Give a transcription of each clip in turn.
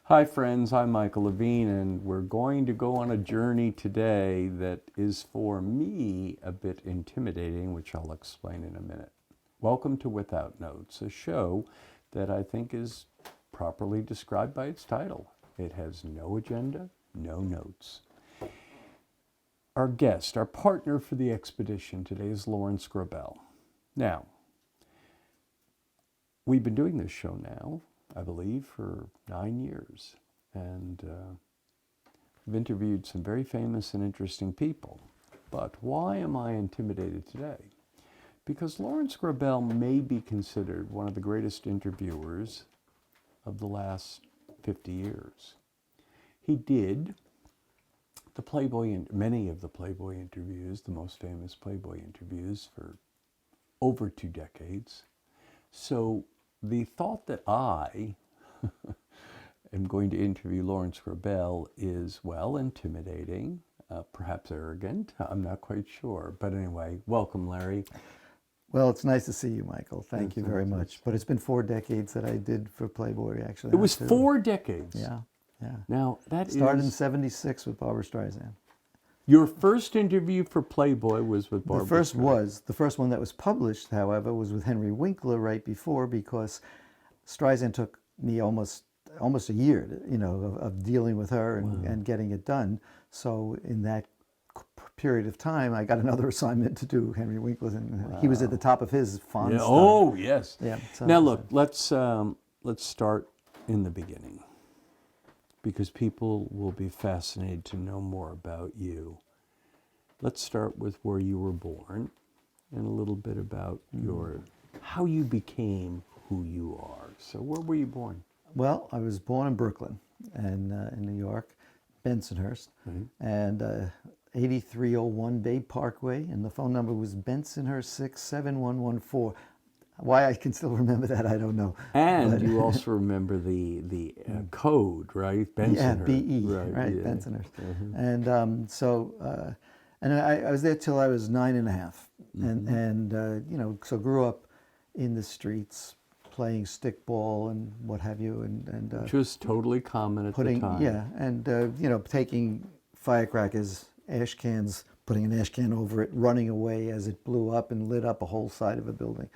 Hi friends, I'm Michael Levine and we're going to go on a journey today that is for me a bit intimidating, which I'll explain in a minute. Welcome to Without Notes, a show that I think is properly described by its title. It has no agenda, no notes. Our guest, our partner for the expedition today is Lawrence Grobel. Now, we've been doing this show now, I believe, for 9 years. And I've interviewed some very famous and interesting people. But why am I intimidated today? Because Lawrence Grobel may be considered one of the greatest interviewers of the last 50 years. He did many of the Playboy interviews, the most famous Playboy interviews, for over 2 decades. So the thought that I am going to interview Lawrence Grobel is, well, intimidating, perhaps arrogant. I'm not quite sure. But anyway, welcome, Larry. Well, it's nice to see you, Michael. Thank you very much. But it's been 4 decades that I did for Playboy, actually. It was 4 decades? Yeah, yeah. Now, that started in '76 with Barbra Streisand. Your first interview for Playboy was with Barbra Streisand? The first one that was published, however, was with Henry Winkler right before, because Streisand took me almost a year, of dealing with her and getting it done. So in that period of time, I got another assignment to do Henry Winkler, and he was at the top of his font. Yeah. Oh, yes. Yeah. Now look, let's start in the beginning, because people will be fascinated to know more about you. Let's start with where you were born and a little bit about how you became who you are. So where were you born? Well, I was born in Brooklyn, and in New York, Bensonhurst, and 8301 Bay Parkway, and the phone number was Bensonhurst 67114. Why I can still remember that, I don't know. And you also remember the code, right? Bensonhurst. Yeah, BE, right, yeah. Bensonhurst. And and I was there till I was 9 and a half. And so grew up in the streets, playing stickball and what have you. And which was totally common at the time. Yeah, and, taking firecrackers, ash cans, putting an ash can over it, running away as it blew up and lit up a whole side of a building.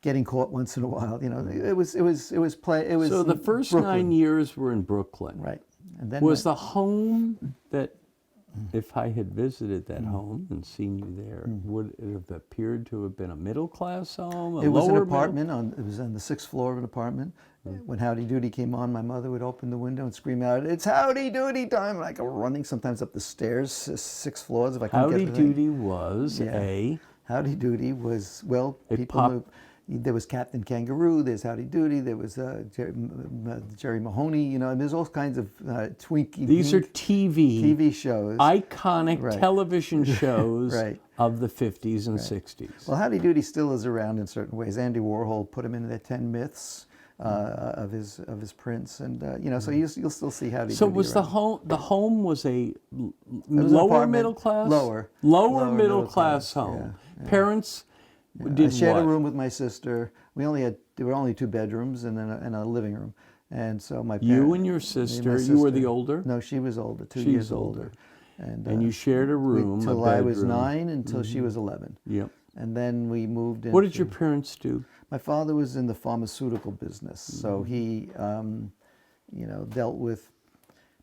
Getting caught once in a while, it was play. It was so the first Brooklyn. 9 years were in Brooklyn, right? And then was the home that, if I had visited that home and seen you there, would it have appeared to have been a middle class home? It was an apartment. It was on the 6th floor of an apartment. When Howdy Doody came on, my mother would open the window and scream out, "It's Howdy Doody time!" And I go running sometimes up the stairs, 6 floors, if I couldn't get the thing. Howdy Doody was Howdy Doody was, well, people knew. There was Captain Kangaroo, there's Howdy Doody, there was Jerry Mahoney, and there's all kinds of Twinkie. These are TV shows. Iconic television shows of the 50s and 60s. Well, Howdy Doody still is around in certain ways. Andy Warhol put him into the 10 myths of his prints, and so you'll still see Howdy Doody. So was around. the home was a lower middle class? Lower middle class home. Yeah. Parents did I shared what? a room with my sister. There were only 2 bedrooms and then a living room. And so my parents... You and your sister, you were the older? No, she was older, 2 years older. And you shared a room, Until I was 9, until she was 11. Yep. And then we moved in. What did your parents do? My father was in the pharmaceutical business. So he, dealt with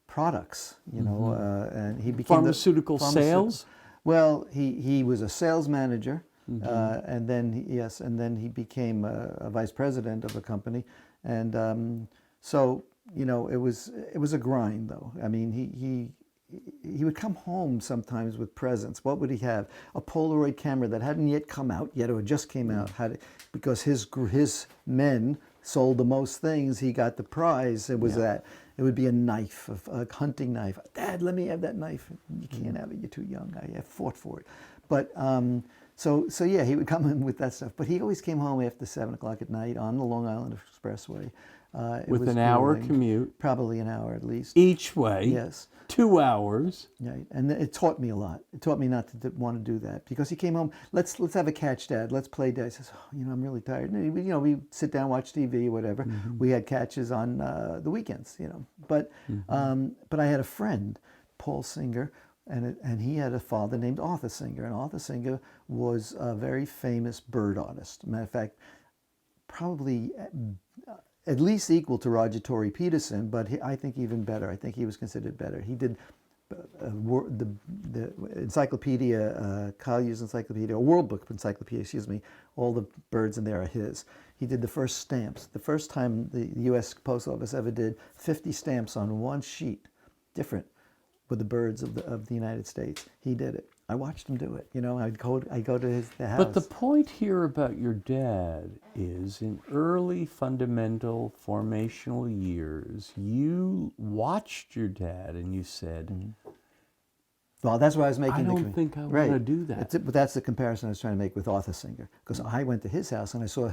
products, and he became... Pharmaceutical sales? Well, he was a sales manager. And then he became a vice president of a company, and so it was a grind, though. I mean, he would come home sometimes with presents. What would he have? A Polaroid camera that hadn't yet come out yet, or just came out. Because his men sold the most things, he got the prize. It was that. It would be a knife, a hunting knife. Dad, let me have that knife. You can't have it. You're too young. I fought for it, but. So yeah, he would come in with that stuff. But he always came home after 7 o'clock at night on the Long Island Expressway. With an hour commute? Probably an hour at least. Each way? Yes. 2 hours. Right, and it taught me a lot. It taught me not to want to do that because he came home. Let's have a catch, Dad. Let's play Dad. I says, oh, I'm really tired. And, we sit down, watch TV, whatever. We had catches on the weekends, But I had a friend, Paul Singer, and he had a father named Arthur Singer, and Arthur Singer was a very famous bird artist. Matter of fact, probably at least equal to Roger Tory Peterson, but I think even better. I think he was considered better. He did the encyclopedia, Collier's encyclopedia, or World Book encyclopedia, excuse me. All the birds in there are his. He did the first stamps. The first time the U.S. Post Office ever did 50 stamps on one sheet, different, with the birds of the United States. He did it. I watched him do it. I go to the house. But the point here about your dad is in early fundamental formational years, you watched your dad and you said, well, that's why I was making I the don't think I want to do that. But that's the comparison I was trying to make with Arthur Singer. Because I went to his house and I saw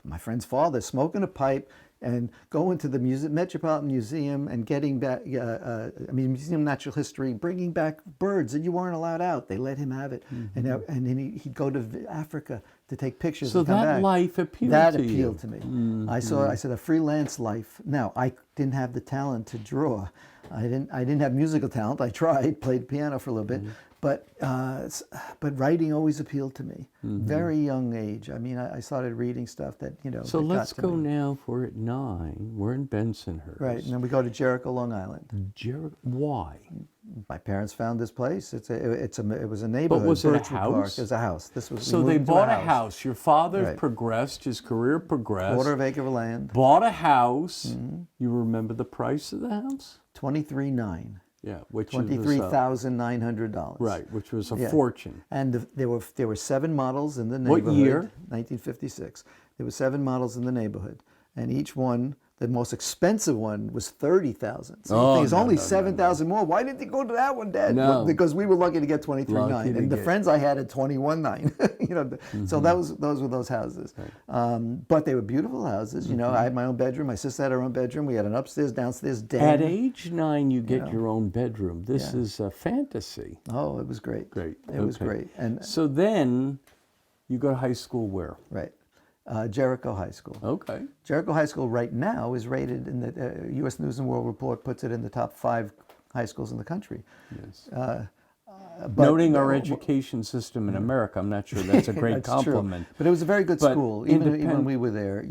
my friend's father smoking a pipe and going to the Metropolitan Museum and getting back, Museum of Natural History, bringing back birds that you weren't allowed out. They let him have it. And then he'd go to Africa to take pictures So and come that back. life appealed That to you. appealed to me. I said a freelance life. Now, I didn't have the talent to draw. I didn't have musical talent. I tried, played piano for a little bit. But writing always appealed to me. Very young age. I started reading stuff that, So that let's got to go me. now for at 9. We're in Bensonhurst. Right, and then we go to Jericho, Long Island. Why? My parents found this place. It was a neighborhood. was it a Birchwood Park. house? It was a house. We So moved they into bought a house. Your father Right. progressed, his career progressed. Quarter-acre of land. Bought a house. You remember the price of the house? $23,900. Yeah, which $23,900. right, which was a Yeah. fortune. And there were 7 models in the What neighborhood. year? 1956. There were 7 models in the neighborhood, and each one, the most expensive one, was $30,000. So Oh, you think it's no, only no, no, $7,000 more. Why didn't you go to that one, Dad? No. Well, because we were lucky to get Lucky $23,900, to and the get- friends I had at $21,900. So those were those houses. But they were beautiful houses. I had my own bedroom. My sister had her own bedroom. We had an upstairs, downstairs den. At age 9, you get your own bedroom. This Yeah. is a fantasy. Oh, it was great. Great. It was Okay. great. And So then you go to high school where? right, Jericho High School. Okay. Jericho High School right now is rated in the U.S. News and World Report puts it in the top 5 high schools in the country. Yes. But- Noting our education system in America, I'm not sure that's a great That's true. compliment. But it was a very good But school. Even when independent- we were there,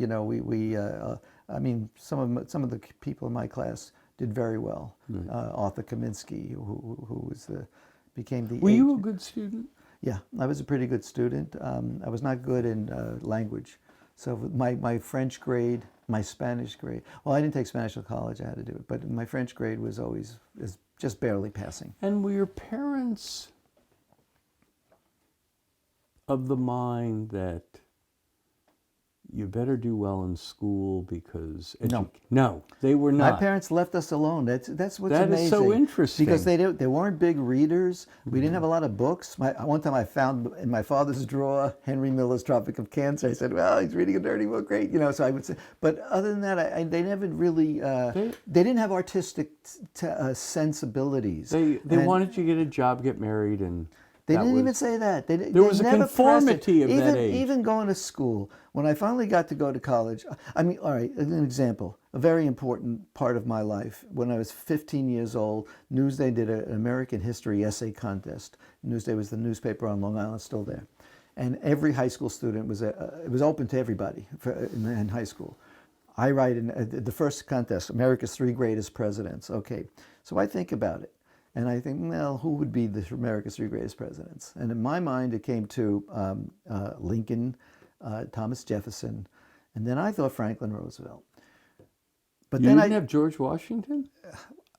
some of the people in my class did very well. Arthur Kaminsky, who became the. Were you a good student? Yeah, I was a pretty good student. I was not good in language. So my French grade, my Spanish grade, well, I didn't take Spanish at college, I had to do it, but my French grade was always just barely passing. And were your parents of the mind that you better do well in school because... No, they were not. My parents left us alone. That's what's That amazing. is so interesting. Because they weren't big readers. We didn't have a lot of books. One time I found in my father's drawer Henry Miller's Tropic of Cancer. I said, well, he's reading a dirty book, great. So I would say, but other than that, they never really, they didn't have artistic sensibilities. They wanted you to get a job, get married, and... They that didn't was- even say that. They was a never conformity pressed it. of that age. Even going to school, when I finally got to go to college, all right, an example, a very important part of my life. When I was 15 years old, Newsday did an American history essay contest. Newsday was the newspaper on Long Island, still there. And every high school student, it was open to everybody in high school. I write in the first contest, America's 3 greatest presidents. Okay, so I think about it. And I think, well, who would be America's 3 greatest presidents? And in my mind, it came to Lincoln, Thomas Jefferson, and then I thought Franklin Roosevelt. But You then didn't have George Washington?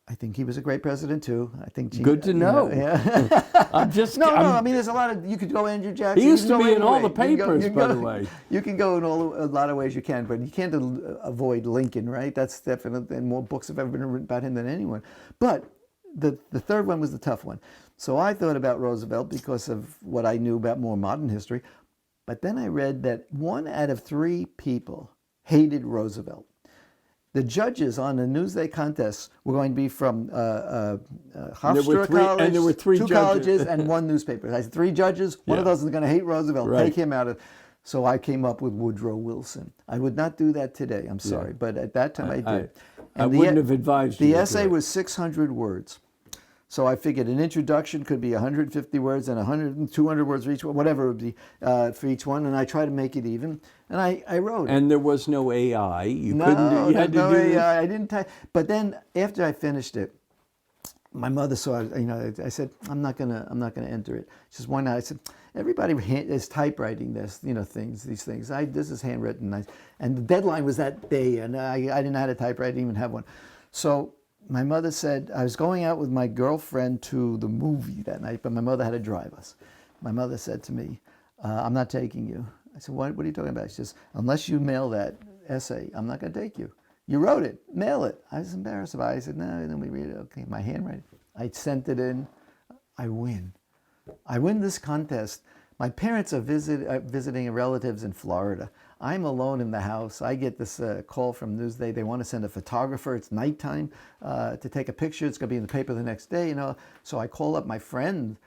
I think he was a great president too. I think Good to know. Yeah. I'm just... No, I'm- there's a lot of, you could go Andrew Jackson. He used you can to go be in any all the way. You can go- papers, you can by go- the way. You can go in a lot of ways you can, but you can't avoid Lincoln, right? That's definitely, and more books have ever been written about him than anyone. But the third one was the tough one. So I thought about Roosevelt because of what I knew about more modern history. But then I read that 1 out of 3 people hated Roosevelt. The judges on the Newsday contest were going to be from there were Hofstra three- College, and there were three two judges. colleges, and one newspaper. I said 3 judges. One of Yeah. those is going to hate Roosevelt. Right. Take him out of. So I came up with Woodrow Wilson. I would not do that today. I'm sorry, but at that time I did. I And wouldn't have advised you The to do essay it. was 600 words. So I figured an introduction could be 150 words and 100 and 200 words for each one, whatever it would be for each one. And I tried to make it even. And I wrote it. And there was no AI. You No, couldn't do, you had to no, do I didn't type. But then after I finished it, my mother saw it. I said, I'm not gonna enter it. She says, why not? I said, everybody is typewriting this, these things. This is handwritten. And the deadline was that day, and I didn't know how to typewrite. I didn't even have one. So my mother said, I was going out with my girlfriend to the movie that night, but my mother had to drive us. My mother said to me, I'm not taking you. I said, what are you talking about? She says, unless you mail that essay, I'm not going to take you. You wrote it, mail it. I was embarrassed about it. I said, no, then we read it. Okay, my handwriting. I sent it in. I win. I win this contest. My parents are visiting relatives in Florida. I'm alone in the house. I get this call from Newsday. They want to send a photographer. It's nighttime to take a picture. It's going to be in the paper the next day. So I call up my friend's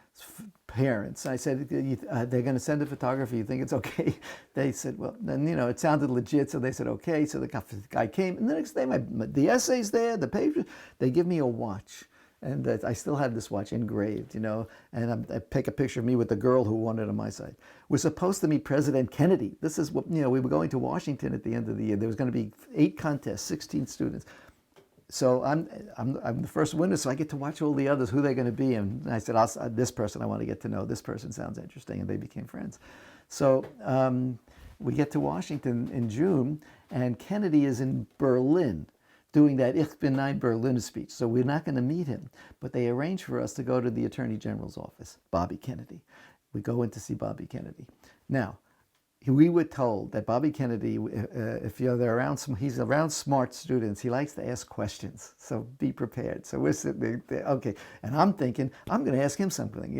parents. I said, they're going to send a photographer. You think it's okay? They said, well, then, it sounded legit. So they said, okay. So the guy came. And the next day, the essay's there, the paper. They give me a watch. And I still have this watch engraved, and I pick a picture of me with the girl who won it on my side. We're supposed to meet President Kennedy. This is what, we were going to Washington at the end of the year. There was going to be 8 contests, 16 students. So I'm the first winner, so I get to watch all the others, who they're going to be. And I said, this person I want to get to know. This person sounds interesting, and they became friends. So we get to Washington in June, and Kennedy is in Berlin doing that Ich bin ein Berliner speech. So we're not going to meet him. But they arranged for us to go to the Attorney General's office, Bobby Kennedy. We go in to see Bobby Kennedy. Now, we were told that Bobby Kennedy, if they're around, he's around smart students. He likes to ask questions. So be prepared. So we're sitting there, okay. And I'm thinking, I'm going to ask him something.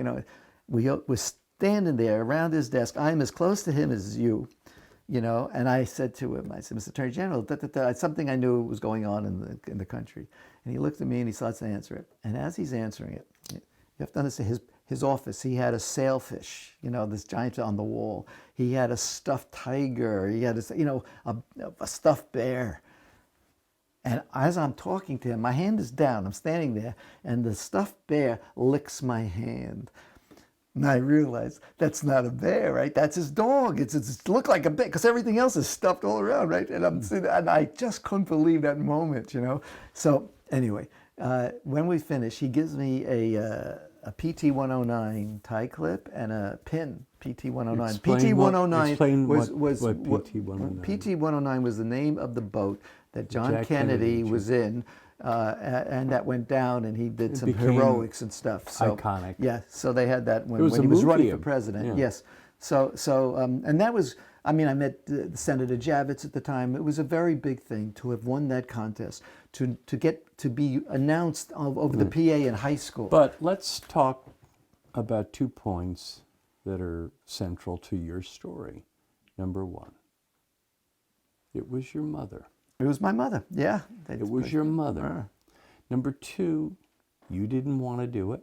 We're standing there around his desk. I'm as close to him as you. And I said to him, I said, Mr. Attorney General, something I knew was going on in the country. And he looked at me and he starts to answer it. And as he's answering it, you have to understand his office, he had a sailfish, this giant on the wall. He had a stuffed tiger. He had a stuffed bear. And as I'm talking to him, my hand is down. I'm standing there, and the stuffed bear licks my hand. And I realized that's not a bear, right? That's his dog. It looked like a bear because everything else is stuffed all around, right? And I just couldn't believe that moment, So anyway, when we finish, he gives me a PT-109 tie clip and a pin, PT-109. Explain what PT-109. PT-109 was the name of the boat that John Kennedy was in. And that went down, and he did some heroics and stuff. So, iconic. Yeah, so they had that when he was running for president. Yeah. Yes. So and that was, I met Senator Javits at the time. It was a very big thing to have won that contest, to get to be announced over the PA in high school. But let's talk about 2 points that are central to your story. Number 1, it was your mother. It was my mother, yeah. It was your mother. Number 2, you didn't want to do it.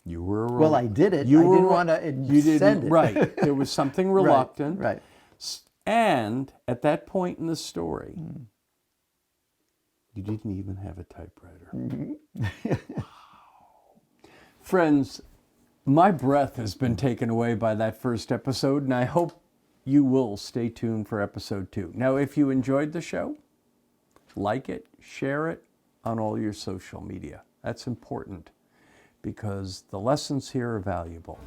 You were well, I did it. I didn't want to send it. Right. There was something reluctant. Right. And at that point in the story, you didn't even have a typewriter. Wow. Friends, my breath has been taken away by that first episode, and I hope you will stay tuned for episode 2. Now, if you enjoyed the show, like it, share it on all your social media. That's important because the lessons here are valuable.